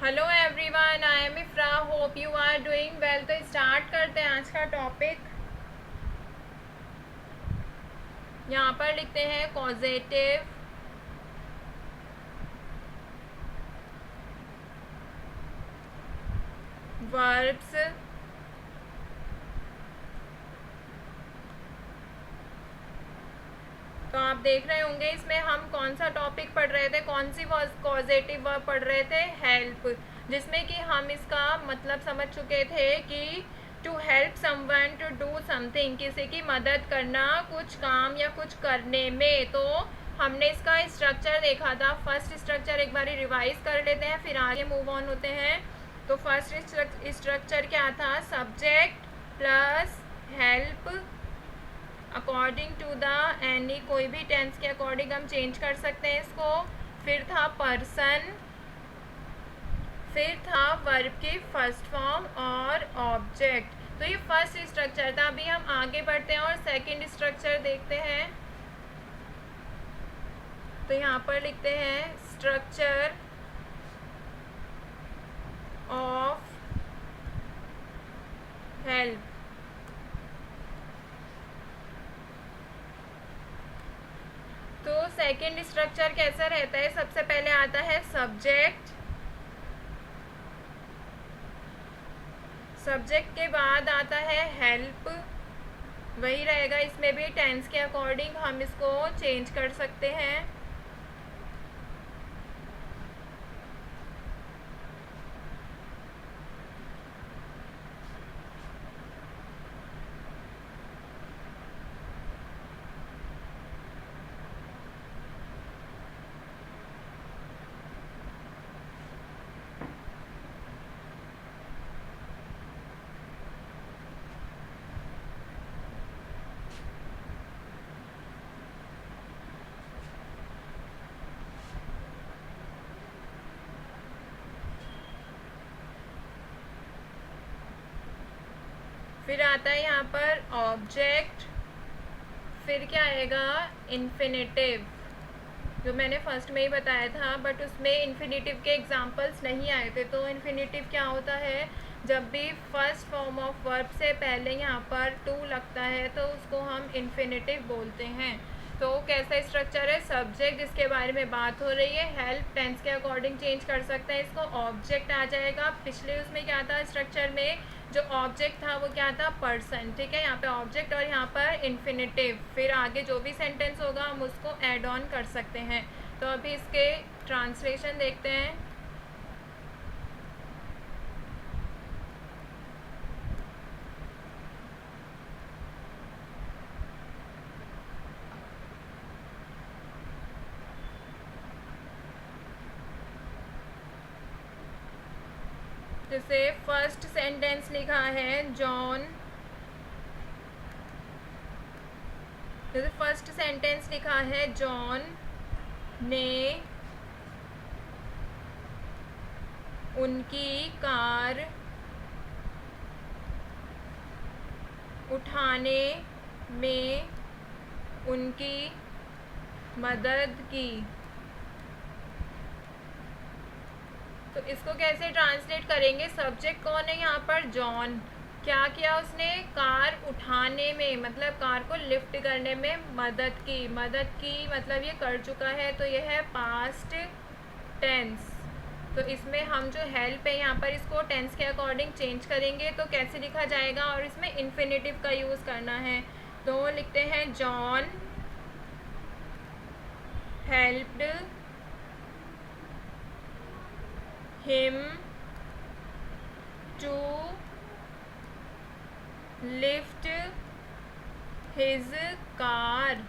Hello everyone, I am Ifra. Hope you are doing well. तो start करते हैं आज का टॉपिक। यहाँ पर लिखते हैं कॉजेटिव वर्ब्स। तो आप देख रहे होंगे इसमें हम कौन सा टॉपिक पढ़ रहे थे, कौन सी कॉजेटिव वर्ब पढ़ रहे थे, हेल्प, जिसमें कि हम इसका मतलब समझ चुके थे कि to help someone to do something, किसी की मदद करना कुछ काम या कुछ करने में। तो हमने इसका स्ट्रक्चर देखा था। फर्स्ट स्ट्रक्चर एक बार रिवाइज कर लेते हैं, फिर आगे मूव ऑन होते हैं। तो फर्स्ट स्ट्रक्चर क्या था? Subject plus help according to the any, कोई भी टेंस के अकॉर्डिंग हम चेंज कर सकते हैं इसको। फिर था पर्सन, फिर था वर्ब की फर्स्ट फॉर्म और ऑब्जेक्ट। तो ये फर्स्ट स्ट्रक्चर था। अभी हम आगे बढ़ते हैं और सेकंड स्ट्रक्चर देखते हैं। तो यहाँ पर लिखते हैं स्ट्रक्चर ऑफ हेल्प। तो सेकंड स्ट्रक्चर कैसा रहता है? सबसे पहले आता है सब्जेक्ट, सब्जेक्ट के बाद आता है हेल्प, वही रहेगा। इसमें भी टेंस के अकॉर्डिंग हम इसको चेंज कर सकते हैं। फिर आता है यहाँ पर ऑब्जेक्ट, फिर क्या आएगा? इन्फिनेटिव, जो मैंने फर्स्ट में ही बताया था, बट उसमें इन्फिनेटिव के एग्जांपल्स नहीं आए थे। तो इन्फिनेटिव क्या होता है? जब भी फर्स्ट फॉर्म ऑफ वर्ब से पहले यहाँ पर टू लगता है तो उसको हम इन्फिनेटिव बोलते हैं। तो कैसा स्ट्रक्चर है? सब्जेक्ट, जिसके बारे में बात हो रही है, हेल्प टेंस के अकॉर्डिंग चेंज कर सकते हैं इसको, ऑब्जेक्ट आ जाएगा। पिछले उसमें क्या था स्ट्रक्चर में? जो ऑब्जेक्ट था वो क्या था? पर्सन। ठीक है, यहाँ पे ऑब्जेक्ट और यहाँ पर इन्फिनेटिव। फिर आगे जो भी सेंटेंस होगा हम उसको ऐड ऑन कर सकते हैं। तो अभी इसके ट्रांसलेशन देखते हैं। जैसे फर्स्ट सेंटेंस लिखा है जॉन, जैसे फर्स्ट सेंटेंस लिखा है जॉन ने उनकी कार उठाने में उनकी मदद की। तो इसको कैसे ट्रांसलेट करेंगे? सब्जेक्ट कौन है यहाँ पर? जॉन। क्या किया उसने? कार उठाने में, मतलब कार को लिफ्ट करने में मदद की। मदद की मतलब ये कर चुका है, तो ये है पास्ट टेंस। तो इसमें हम जो हेल्प है यहाँ पर इसको टेंस के अकॉर्डिंग चेंज करेंगे। तो कैसे लिखा जाएगा? और इसमें इन्फिनेटिव का यूज़ करना है। तो लिखते हैं John helped him to lift his car.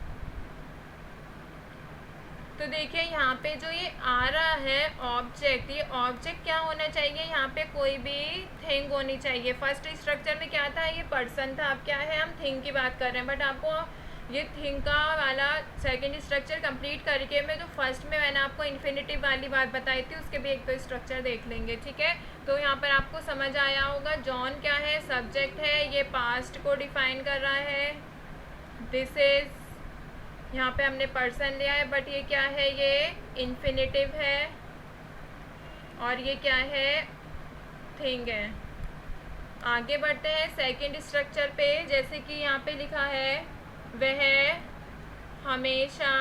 तो देखिए यहाँ पे जो ये आ रहा है ऑब्जेक्ट, ये ऑब्जेक्ट क्या होना चाहिए? यहाँ पे कोई भी थिंग होनी चाहिए। फर्स्ट स्ट्रक्चर में क्या था? ये पर्सन था। अब क्या है? हम थिंग की बात कर रहे हैं। बट आपको ये थिंग का वाला सेकंड स्ट्रक्चर कंप्लीट करके मैं जो फर्स्ट में मैंने आपको इन्फिनेटिव वाली बात बताई थी उसके भी एक दो स्ट्रक्चर देख लेंगे। ठीक है, तो यहाँ पर आपको समझ आया होगा। जॉन क्या है? सब्जेक्ट है, ये पास्ट को डिफाइन कर रहा है। दिस इज, यहाँ पे हमने पर्सन लिया है, बट ये क्या है? ये इन्फिनेटिव है। और ये क्या है, थिंग है। आगे बढ़ते हैं सेकंड स्ट्रक्चर पे। जैसे कि यहाँ पे लिखा है, वह हमेशा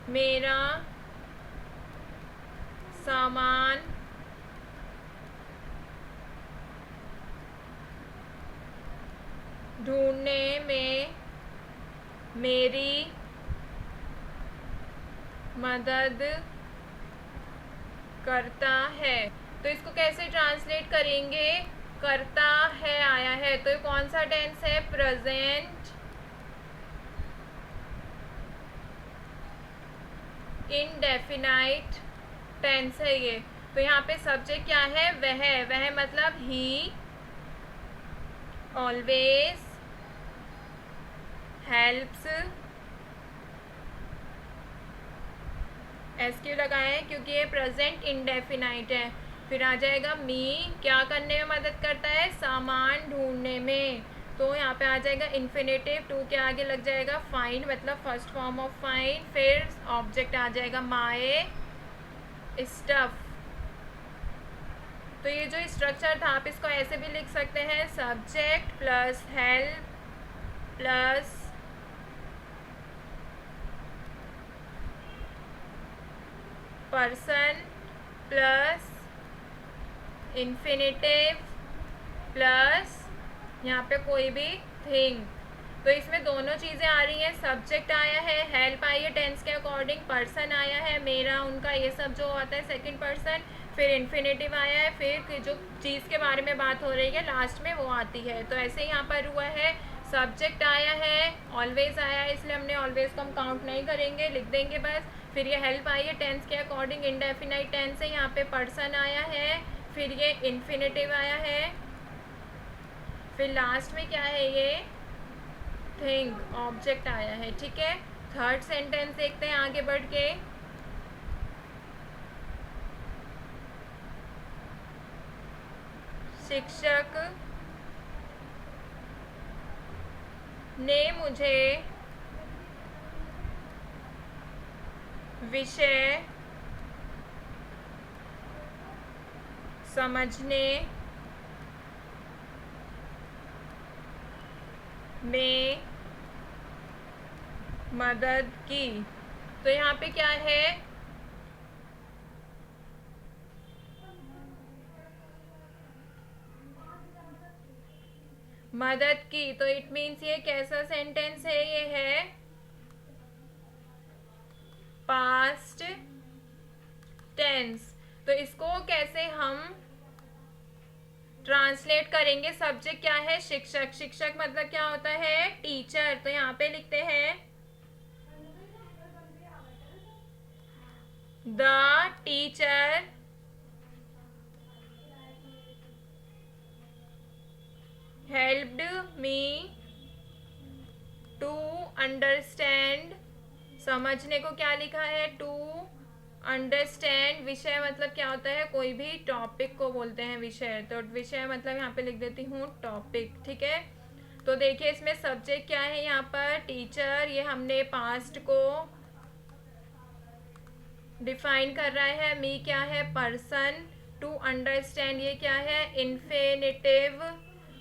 मेरा सामान ढूंढने में मेरी मदद करता है। तो इसको कैसे ट्रांसलेट करेंगे, करता है आया है तो ये कौन सा टेंस है, प्रेजेंट इनडेफिनाइट टेंस है ये। तो यहाँ पे सब्जेक्ट क्या है, वह मतलब ही ऑलवेज हेल्प्स, एस क्यों लगाए हैं, क्योंकि ये प्रेजेंट इनडेफिनाइट है। फिर आ जाएगा मी, क्या करने में मदद करता है, सामान ढूंढने में। तो यहाँ पे आ जाएगा इन्फिनेटिव, टू के आगे लग जाएगा फाइंड, मतलब फर्स्ट फॉर्म ऑफ फाइंड। फिर ऑब्जेक्ट आ जाएगा माय स्टफ। तो ये जो स्ट्रक्चर था आप इसको ऐसे भी लिख सकते हैं, subject plus help plus person plus infinitive plus यहाँ पे कोई भी थिंग। तो इसमें दोनों चीज़ें आ रही हैं, सब्जेक्ट आया है, हेल्प आई है टेंस के अकॉर्डिंग, पर्सन आया है, मेरा उनका ये सब जो आता है सेकंड पर्सन, फिर इन्फिनेटिव आया है, फिर जो चीज़ के बारे में बात हो रही है लास्ट में वो आती है। तो ऐसे ही यहाँ पर हुआ है, सब्जेक्ट आया है, ऑलवेज आया है, इसलिए हमने ऑलवेज को हम काउंट नहीं करेंगे, लिख देंगे बस। फिर ये हेल्प आई है टेंस के अकॉर्डिंग, इनडेफिनाइट टेंस है, यहाँ पे पर्सन आया है, फिर ये इन्फिनेटिव आया है, फिर लास्ट में क्या है, ये थिंग ऑब्जेक्ट आया है। ठीक है, थर्ड सेंटेंस देखते हैं आगे बढ़ के। शिक्षक ने मुझे विषय समझने में मदद की। तो यहाँ पे क्या है, मदद की, तो इट मीन्स ये कैसा सेंटेंस है, ये है पास्ट टेंस। तो इसको कैसे हम ट्रांसलेट करेंगे, सब्जेक्ट क्या है, शिक्षक, शिक्षक मतलब क्या होता है, टीचर। तो यहाँ पे लिखते हैं the teacher helped me to understand, समझने को क्या लिखा है, टू अंडरस्टैंड, विषय मतलब क्या होता है, कोई भी टॉपिक को बोलते हैं विषय, तो विषय मतलब यहाँ पे लिख देती हूँ टॉपिक। ठीक है, तो देखिए इसमें सब्जेक्ट क्या है, यहाँ पर टीचर, ये हमने पास्ट को डिफाइन कर रहा है, मी क्या है, पर्सन, टू अंडरस्टैंड ये क्या है, इन्फिनेटिव,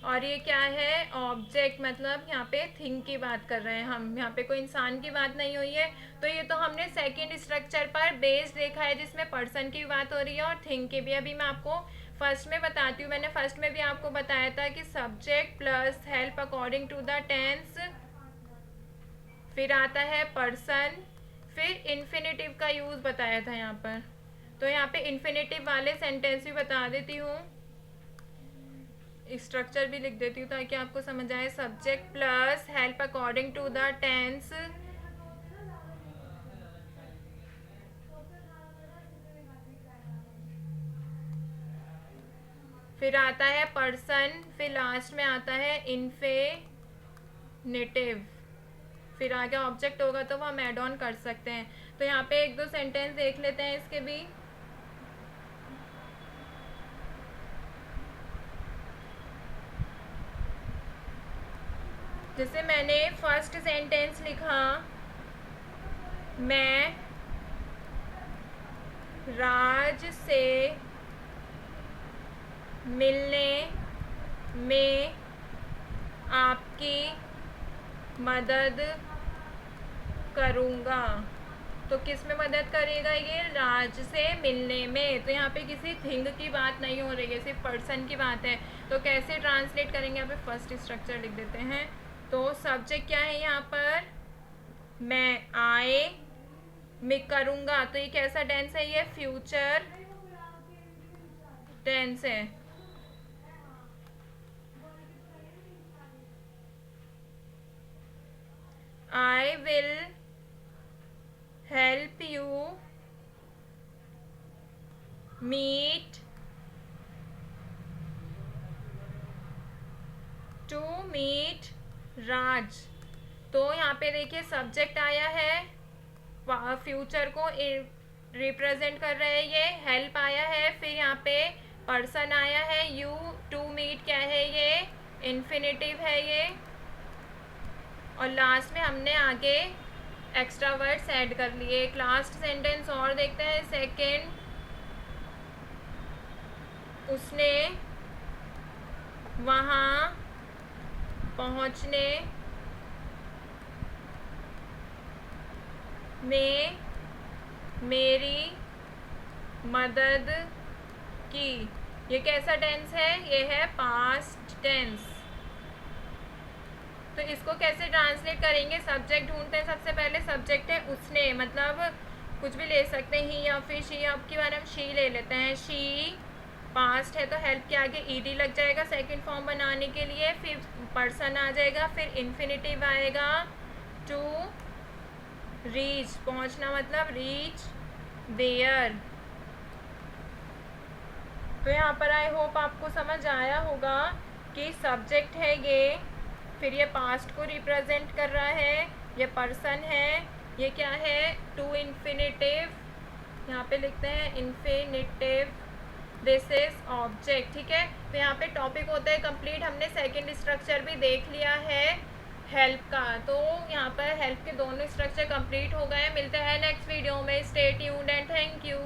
और ये क्या है, ऑब्जेक्ट, मतलब यहाँ पे थिंग की बात कर रहे हैं हम, यहाँ पे कोई इंसान की बात नहीं हुई है। तो ये तो हमने सेकंड स्ट्रक्चर पर बेस देखा है जिसमें पर्सन की बात हो रही है और थिंग की भी। अभी मैं आपको फर्स्ट में बताती हूँ, मैंने फर्स्ट में भी आपको बताया था कि subject plus help according to the tense, फिर आता है पर्सन, फिर इन्फिनेटिव का यूज़ बताया था यहाँ पर। तो यहाँ पे इन्फिनेटिव वाले सेंटेंस भी बता देती हूँ, स्ट्रक्चर भी लिख देती हूँ ताकि आपको समझ आए। Subject plus help according to the tense, फिर आता है पर्सन, फिर लास्ट में आता है इन्फिनेटिव, फिर आगे ऑब्जेक्ट होगा तो वो हम ऐड ऑन कर सकते हैं। तो यहाँ पे एक दो सेंटेंस देख लेते हैं इसके भी। जैसे मैंने फर्स्ट सेंटेंस लिखा, मैं राज से मिलने में आपकी मदद करूँगा। तो किस में मदद करेगा ये? राज से मिलने में। तो यहाँ पे किसी थिंग की बात नहीं हो रही है, सिर्फ पर्सन की बात है। तो कैसे ट्रांसलेट करेंगे? यहाँ पे फर्स्ट स्ट्रक्चर लिख देते हैं। तो सब्जेक्ट क्या है यहाँ पर? मैं आए मैं करूँगा। तो ये कैसा टेंस है? ये फ्यूचर टेंस है। I will help you meet to meet राज। तो यहाँ पे देखिए सब्जेक्ट आया है, फ्यूचर को रिप्रेजेंट कर रहे हैं, ये हेल्प आया है। फिर यहाँ पे पर्सन आया है, यू। टू मीट क्या है? ये इन्फिनेटिव है ये। और लास्ट में हमने आगे एक्स्ट्रा वर्ड्स ऐड कर लिए। एक लास्ट सेंटेंस और देखते हैं। सेकंड, उसने वहाँ पहुँचने में मेरी मदद की। ये कैसा टेंस है? ये है पास्ट टेंस। तो इसको कैसे ट्रांसलेट करेंगे? सब्जेक्ट ढूंढते हैं। सबसे पहले सब्जेक्ट है उसने, मतलब कुछ भी ले सकते हैं, ही या फिर शी। अब की बार हम शी ले लेते हैं। शी पास्ट है तो हेल्प के आगे ईडी लग जाएगा सेकंड फॉर्म बनाने के लिए। फिर पर्सन आ जाएगा, फिर इन्फिनेटिव आएगा। टू रीच, पहुंचना, मतलब रीच देयर। तो यहाँ पर आई होप आपको समझ आया होगा कि सब्जेक्ट है ये, फिर ये पास्ट को रिप्रेजेंट कर रहा है, ये पर्सन है, ये क्या है? टू इन्फिनेटिव, यहाँ पे लिखते हैं इन्फिनेटिव, दिस इज ऑब्जेक्ट। ठीक है, तो यहाँ पे टॉपिक होता है कंप्लीट। हमने सेकंड स्ट्रक्चर भी देख लिया है हेल्प का। तो यहाँ पर हेल्प के दोनों स्ट्रक्चर कंप्लीट हो गए। मिलते हैं नेक्स्ट वीडियो में। Stay tuned and thank you.